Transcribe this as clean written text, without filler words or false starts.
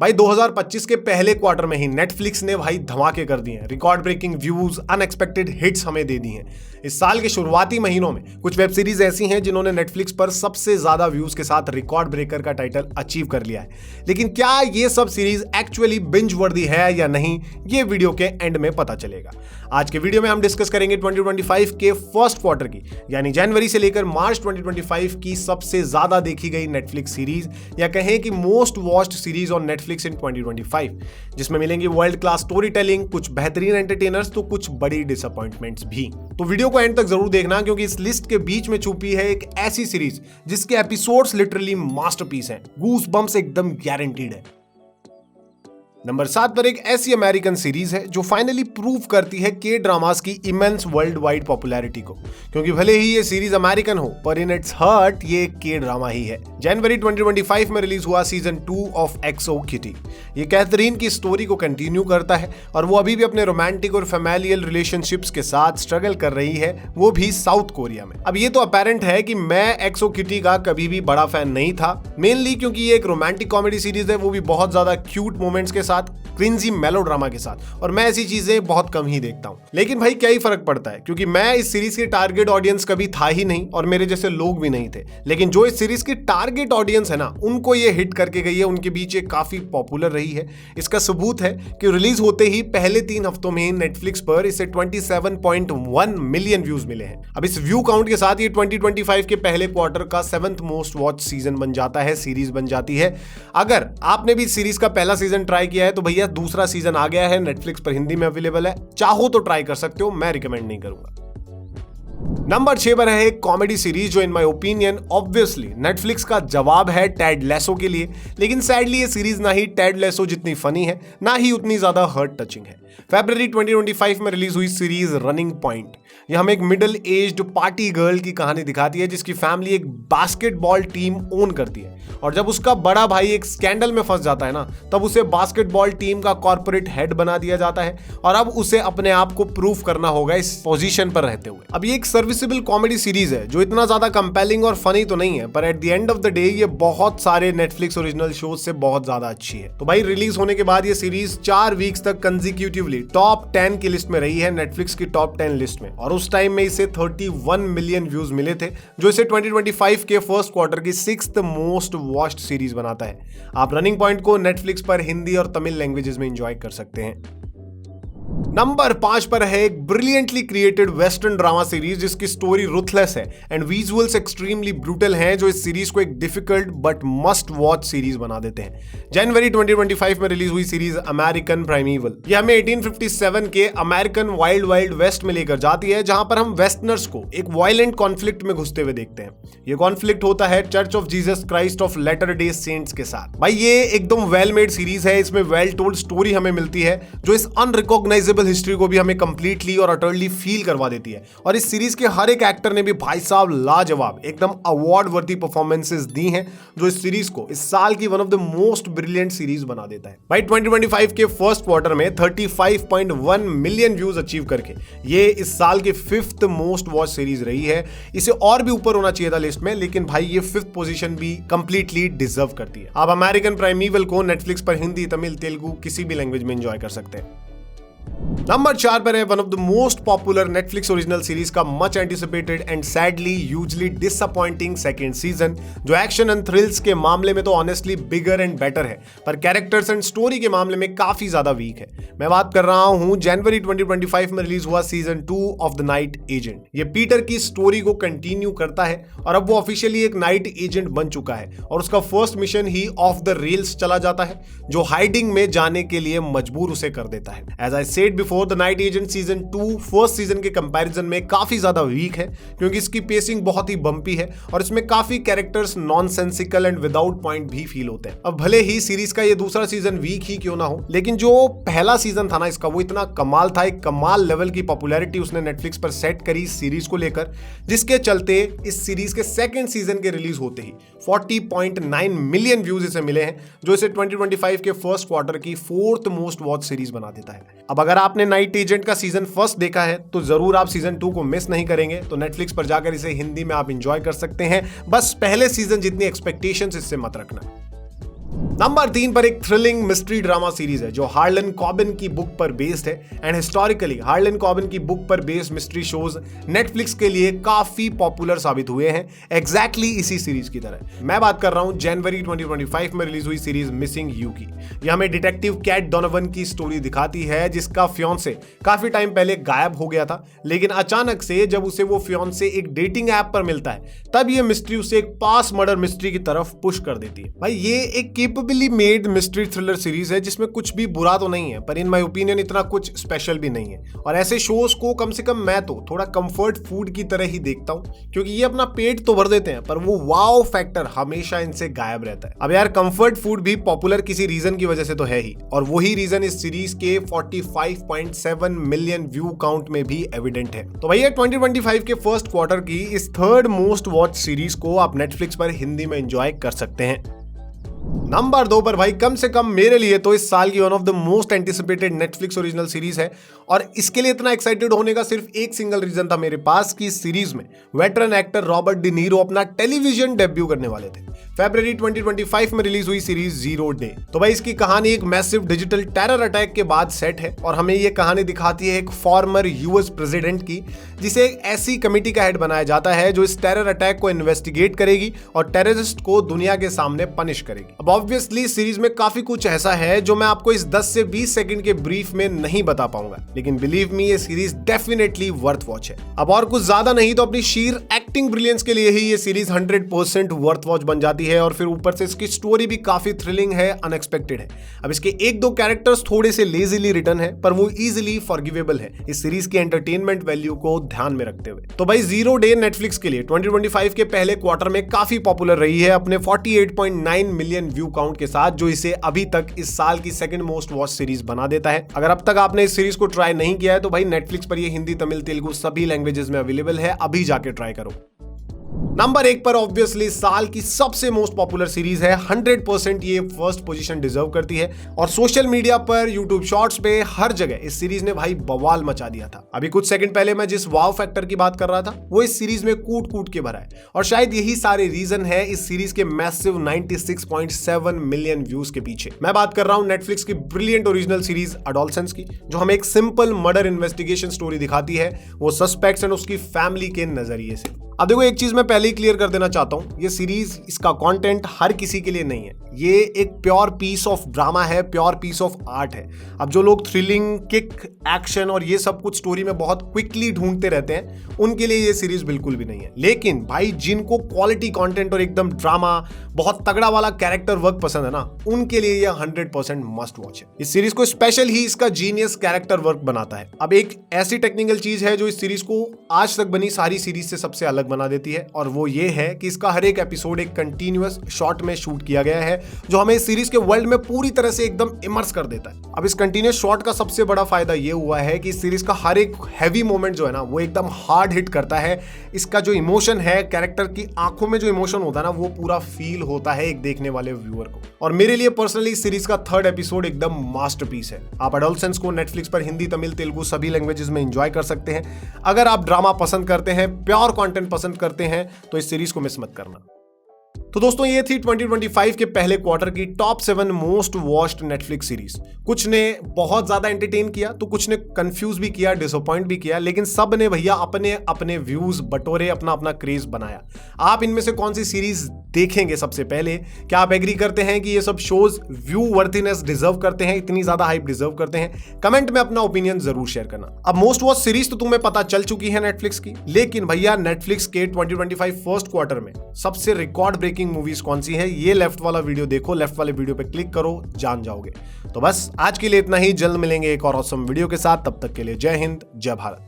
भाई 2025 के पहले क्वार्टर में ही नेटफ्लिक्स ने भाई धमाके कर दिए हैं। Record breaking views, unexpected hits हमें दे दी हैं। इस साल के शुरुआती महीनों में कुछ वेब सीरीज ऐसी हैं जिन्होंने नेटफ्लिक्स पर सबसे ज्यादा व्यूज के साथ रिकॉर्ड ब्रेकर का टाइटल अचीव कर लिया है। लेकिन क्या ये सब सीरीज एक्चुअली बिंज वर्दी है या नहीं, ये वीडियो के एंड में पता चलेगा। आज के वीडियो में हम डिस्कस करेंगे 2025 के फर्स्ट क्वार्टर की, यानी जनवरी से लेकर मार्च 2025 की सबसे ज्यादा देखी गई नेटफ्लिक्स सीरीज, या कहें कि most watched series on Netflix in 2025, जिसमें मिलेंगी वर्ल्ड क्लास स्टोरी टेलिंग, कुछ बेहतरीन एंटरटेनर्स तो कुछ बड़ी डिसअपॉइंटमेंट्स भी। तो वीडियो को एंड तक जरूर देखना, क्योंकि इस लिस्ट के बीच में छुपी है एक ऐसी सीरीज जिसके एपिसोड्स लिटरली मास्टरपीस हैं। गूस बम्प्स एकदम गारंटीड है। नंबर 7 पर एक ऐसी अमेरिकन सीरीज है जो फाइनली प्रूव करती है के ड्रामास की इमेंस वर्ल्ड वाइड पॉपुलैरिटी को, क्योंकि भले ही ये सीरीज अमेरिकन हो पर इन इट्स हार्ट ये के ड्रामा ही है। जनवरी 2025 में रिलीज हुआ सीजन 2 ऑफ एक्सो किटी। ये कैथरीन की स्टोरी को कंटिन्यू करता है और वो अभी भी अपने रोमांटिक और फैमिलियल रिलेशनशिप्स के साथ स्ट्रगल कर रही है, वो भी साउथ कोरिया में। अब ये तो अपेरेंट है कि मैं एक्सो किटी का कभी भी बड़ा फैन नहीं था, मेनली क्योंकि ये एक रोमांटिक कॉमेडी सीरीज है, वो भी बहुत ज्यादा क्यूट मोमेंट्स के साथ, क्रिंजी मेलोड्रामा के साथ, और मैं ऐसी चीजें बहुत कम ही देखता हूं। लेकिन भाई क्या ही फर्क पड़ता है, क्योंकि मैं इस सीरीज के टारगेट ऑडियंस कभी था ही नहीं और मेरे जैसे लोग भी नहीं थे। लेकिन जो इस सीरीज की टारगेट ऑडियंस है ना, उनको ये हिट करके गई है, उनके बीच ये काफी पॉपुलर रही है। इसका सबूत है कि रिलीज होते ही पहले 3 हफ्तों में नेटफ्लिक्स पर इसे 27.1 मिलियन व्यूज मिले हैं। अब इस व्यू काउंट के साथ ये 2025 के पहले क्वार्टर का 7th मोस्ट वॉच सीजन बन जाता है, सीरीज बन जाती है। अगर आपने भी सीरीज का पहला सीजन ट्राई किया है तो भैया दूसरा सीजन आ गया है, नेटफ्लिक्स पर हिंदी में अवेलेबल है, चाहो तो ट्राई कर सकते हो, मैं रिकमेंड नहीं करूंगा। नंबर 6 पर है एक कॉमेडी सीरीज जो in my opinion obviously Netflix का जवाब है टेड लेसो के लिए। लेकिन सैडली ये सीरीज ना ही टेड लेसो जितनी फनी है, ना ही उतनी ज्यादा हर्ट टचिंग है। फरवरी 2025 में रिलीज हुई सीरीज रनिंग पॉइंट, यह हमें एक मिडिल एज्ड पार्टी गर्ल की कहानी दिखाती है जिसकी फैमिली एक बास्केटबॉल टीम ओन करती है, और जब उसका बड़ा भाई एक स्कैंडल में फंस जाता है ना, तब उसे बास्केटबॉल टीम का कॉर्पोरेट हेड बना दिया जाता है और अब उसे अपने आप को प्रूव करना होगा इस पोजीशन पर रहते हुए। अब ये एक सर्विसेबल कॉमेडी सीरीज है जो इतना ज्यादा कंपेलिंग और फनी तो नहीं है, पर at the end of the day ये बहुत सारे नेटफ्लिक्स ओरिजिनल शोज से बहुत ज्यादा अच्छी है। तो भाई रिलीज होने के बाद ये सीरीज 4 वीक्स तक कंसेक्यूटिवली टॉप 10 की लिस्ट में रही है, नेटफ्लिक्स की टॉप 10 लिस्ट में, और उस टाइम में इसे 31 मिलियन व्यूज मिले थे, जो इसे 2025 के फर्स्ट क्वार्टर की 6th मोस्ट वॉच्ड सीरीज बनाता है। आप रनिंग पॉइंट को नेटफ्लिक्स पर हिंदी और तमिल लैंग्वेजेस में एंजॉय कर सकते हैं। नंबर 5 पर है एक brilliantly created western drama series जिसकी स्टोरी रुथलेस है एंड विजुअल्स एक्सट्रीमली ब्रूटल हैं, जो इस सीरीज को एक difficult but must watch series बना देते हैं। जनवरी 2025 में रिलीज हुई सीरीज अमेरिकन प्राइमेवल, यह हमें 1857 के अमेरिकन वाइल्ड वेस्ट में लेकर जाती है, जहां पर हम वेस्टर्नर्स को एक वायलेंट कॉन्फ्लिक्ट में घुसते हुए देखते हैं। यह कॉन्फ्लिक्ट होता है Church of Jesus Christ of Latter Day Saints के साथ। भाई ये एकदम वेल मेड सीरीज है, इसमें वेल टोल्ड स्टोरी हमें मिलती है जो इस अनरिकॉग्नाइजेबल हिस्ट्री को भी हमें कंप्लीटली और अटरली फील करवा देती है। और इस सीरीज के हर एक एक्टर ने भी भाई साहब लाजवाब एकदम अवार्ड वर्दी परफॉर्मेंसेस दी हैं, जो इस सीरीज को इस साल की one of the most brilliant series बना देता है। भाई 2025 के फर्स्ट क्वार्टर में 35.1 मिलियन व्यूज अचीव करके ये इस साल की 5th मोस्ट वॉच सीरीज रही है। इसे और भी ऊपर होना चाहिए था लिस्ट में, लेकिन भाई ये 5th पोजीशन भी कंप्लीटली डिजर्व करती है। आप अमेरिकन प्राइमेवल को नेटफ्लिक्स पर हिंदी, तमिल, तेलुगु किसी भी लैंग्वेज में एंजॉय कर सकते हैं। नंबर 4 पर है one of the most popular Netflix original series का much anticipated and sadly hugely disappointing second season, जो एक्शन एंड थ्रिल्स के मामले में तो ऑनेस्टली बिगर एंड बेटर है, पर कैरेक्टर्स एंड स्टोरी के मामले में काफी ज्यादा वीक है। मैं बात कर रहा हूं जनवरी 2025 में रिलीज हुआ season 2 of the Night agent. ये पीटर की स्टोरी को कंटिन्यू करता है और अब वो ऑफिशियली एक नाइट एजेंट बन चुका है, और उसका first mission he of the rails चला जाता है, जो हाइडिंग में जाने के लिए मजबूर उसे कर देता है। As I said before, the Night Agent season 2 first season के कंपैरिजन में काफी ज्यादा वीक है, क्योंकि इसकी पेसिंग बहुत ही बम्पी है और इसमें काफी characters nonsensical and without point भी फील होते हैं। अब भले ही सीरीज का ये दूसरा सीजन वीक ही क्यों ना हो, लेकिन जो पहला सीजन था ना इसका, वो इतना कमाल था, एक कमाल लेवल की पॉपुलैरिटी उसने नेटफ्लिक्स पर सेट करी इस सीरीज को लेकर, जिसके चलते इस सीरीज के सेकंड सीजन के रिलीज होते ही 40.9 मिलियन व्यूज इसे मिले हैं, जो इसे 2025 के फर्स्ट क्वार्टर की 4th मोस्ट वॉच सीरीज बना देता है। अब अगर आपने नाइट एजेंट का सीजन 1 देखा है तो जरूर आप सीजन 2 को मिस नहीं करेंगे, तो नेटफ्लिक्स पर जाकर इसे हिंदी में आप एंजॉय कर सकते हैं। बस पहले सीजन जितनी एक्सपेक्टेशंस इससे मत रखना। नंबर 3 पर एक थ्रिलिंग मिस्ट्री ड्रामा सीरीज है जो हार्लन कॉबिन की बुक पर बेस्ड है एंड हिस्टोरिकली हार्लन कॉबिन की बुक पर बेस्ड मिस्ट्री शोज नेटफ्लिक्स के लिए काफी पॉपुलर साबित हुए हैं एग्जैक्टली इसी सीरीज की तरह। मैं बात कर रहा हूं जनवरी 2025 में रिलीज हुई सीरीज मिसिंग यू की। यह हमें डिटेक्टिव कैट डोनोवन की स्टोरी दिखाती है जिसका फियांसे काफी टाइम पहले गायब हो गया था, लेकिन अचानक से जब उसे वो फियांसे एक डेटिंग ऐप पर मिलता है तब ये मिस्ट्री उसे एक पास मर्डर मिस्ट्री की तरफ पुश कर देती है। भाई ये एक केपेबली मेड मिस्ट्री थ्रिलर सीरीज है जिसमें कुछ भी बुरा तो नहीं है, पर इन माय ओपिनियन इतना कुछ स्पेशल भी नहीं है। और ऐसे शोज को कम से कम मैं तो थोड़ा कंफर्ट फूड की तरह ही देखता हूं, क्योंकि ये अपना पेट तो भर देते हैं पर वो वाओ फैक्टर हमेशा इनसे गायब रहता है। अब यार कंफर्ट फूड भी पॉपुलर किसी रीजन की वजह से तो है ही, और वही रीजन इस सीरीज के 45.7 मिलियन व्यू काउंट में भी एविडेंट है। तो भैया 2025 के फर्स्ट क्वार्टर की इस थर्ड मोस्ट वॉच सीरीज को आप नेटफ्लिक्स पर हिंदी में एंजॉय कर सकते हैं। नंबर 2 पर भाई कम से कम मेरे लिए तो इस साल की one of the most anticipated Netflix original series है, और इसके लिए इतना एक्साइटेड होने का सिर्फ एक सिंगल रीजन था मेरे पास कि इस सीरीज में veteran actor Robert De Niro अपना टेलीविजन डेब्यू करने वाले थे। फरवरी 2025 में रिलीज हुई सीरीज जीरो डे। तो भाई इसकी कहानी एक मैसिव डिजिटल टेरर अटैक के बाद सेट है, और हमें यह कहानी दिखाती है एक फॉर्मर यूएस प्रेसिडेंट की जिसे एक ऐसी कमेटी का हेड बनाया जाता है जो इस टेरर अटैक को इन्वेस्टिगेट करेगी और टेररिस्ट को दुनिया के सामने पनिश करेगी। अब ऑब्वियसली सीरीज में काफी कुछ ऐसा है जो मैं आपको इस 10 से 20 सेकंड के ब्रीफ में नहीं बता पाऊंगा, लेकिन बिलीव मी ये सीरीज डेफिनेटली वर्थ वॉच है। अब और कुछ ज्यादा नहीं तो अपनी शीर एक्टिंग ब्रिलियंस के लिए ही ये सीरीज 100% वर्थ वॉच बन जाती है, और फिर ऊपर से इसकी स्टोरी भी काफी थ्रिलिंग है, अनएक्सपेक्टेड है। अब इसके एक दो कैरेक्टर्स थोड़े से लेजीली रिटर्न है पर वो इजीली फॉरगिवेबल है इस सीरीज की एंटरटेनमेंट वैल्यू को ध्यान में रखते हुए। तो भाई जीरो डे नेटफ्लिक्स के लिए 2025 के पहले क्वार्टर में काफी पॉपुलर रही है अपने 48.9 मिलियन व्यू काउंट के साथ, जो इसे अभी तक इस साल की सेकंड मोस्ट वॉच सीरीज बना देता है। अगर अब तक आपने इस सीरीज को ट्राई नहीं किया है तो भाई नेटफ्लिक्स पर ये हिंदी, तमिल, तेलुगु सभी लैंग्वेजेस में अवेलेबल है, अभी जाके ट्राई करो। नंबर 1 पर ऑब्वियसली साल की सबसे मोस्ट पॉपुलर सीरीज है, 100% ये फर्स्ट पोजीशन डिजर्व करती है, और सोशल मीडिया पर, यूट्यूब शॉर्ट्स पे, हर जगह इस सीरीज ने भाई बवाल मचा दिया था। अभी कुछ सेकंड पहले मैं जिस वाव फैक्टर की बात कर रहा था वो इस सीरीज में कूट कूट के भरा है, और शायद यही सारे रीजन है इस सीरीज के मैसिव 96.7 मिलियन व्यूज के पीछे। मैं बात कर रहा हूं नेटफ्लिक्स की ब्रिलियंट ओरिजिनल सीरीज एडोलसेंस की, जो हमें एक सिंपल मर्डर इन्वेस्टिगेशन स्टोरी दिखाती है, वो सस्पेक्ट्स एंड उसकी फैमिली के नजरिए से। अब देखो एक चीज मैं पहले ही क्लियर कर देना चाहता हूं, ये सीरीज, इसका कंटेंट हर किसी के लिए नहीं है। ये एक प्योर पीस ऑफ ड्रामा है, प्योर पीस ऑफ आर्ट है। अब जो लोग थ्रिलिंग, किक, एक्शन और ये सब कुछ स्टोरी में बहुत क्विकली ढूंढते रहते हैं उनके लिए ये सीरीज बिल्कुल भी नहीं है। लेकिन भाई जिनको क्वालिटी कंटेंट और एकदम ड्रामा, बहुत तगड़ा वाला कैरेक्टर वर्क पसंद है ना, उनके लिए ये 100% मस्ट वॉच है। इस सीरीज को स्पेशल ही इसका जीनियस कैरेक्टर वर्क बनाता है। अब एक ऐसी टेक्निकल चीज है जो इस सीरीज को आज तक बनी सारी सीरीज से सबसे अलग बना देती है, और वो ये है कि इसका हर एक एपिसोड एक कंटिन्यूअस शॉट में शूट किया गया है जो हमें इस सीरीज के वर्ल्ड में पूरी तरह से एकदम इमर्स कर देता है। अब इस कंटिन्यूअस शॉट का सबसे बड़ा फायदा ये हुआ है कि इस सीरीज का हर एक हैवी मोमेंट जो है ना वो एकदम हार्ड हिट करता है। इसका जो इमोशन है, कैरेक्टर की आंखों में जो इमोशन होता है ना, वो पूरा फील होता है एक देखने वाले व्यूअर को। और मेरे लिए पर्सनली इस सीरीज का थर्ड एपिसोड एकदम मास्टरपीस है। आप एडोलसेंस को नेटफ्लिक्स पर हिंदी, तमिल, तेलुगु सभी लैंग्वेजेस में एंजॉय कर सकते हैं। अगर आप ड्रामा पसंद करते हैं, प्योर कंटेंट पसंद करते हैं, तो इस सीरीज को मिस मत करना। तो दोस्तों ये थी 2025 के पहले क्वार्टर की top 7 most watched Netflix series. कुछ ने बहुत ज्यादा एंटरटेन किया तो कुछ ने कंफ्यूज भी किया, डिसअपॉइंट भी किया, लेकिन सब ने भैया अपने अपने व्यूज बटोरे, अपना अपना क्रेज बनाया। आप इनमें से कौन सी सीरीज देखेंगे सबसे पहले? क्या आप एग्री करते हैं कि ये सब शोज व्यू वर्थिनेस डिजर्व करते हैं, इतनी ज्यादा हाइप डिजर्व करते हैं? कमेंट में अपना ओपिनियन जरूर शेयर करना। अब मोस्ट वॉच सीरीज तो तुम्हें पता चल चुकी है नेटफ्लिक्स की, लेकिन भैया नेटफ्लिक्स के 2025 फर्स्ट क्वार्टर में सबसे रिकॉर्ड ब्रेकिंग मूवीज कौन सी है, ये लेफ्ट वाला वीडियो देखो, लेफ्ट वाले वीडियो पे क्लिक करो, जान जाओगे। तो बस आज के लिए इतना ही, जल्द मिलेंगे एक और ऑसम वीडियो के साथ। तब तक के लिए जय हिंद, जय भारत।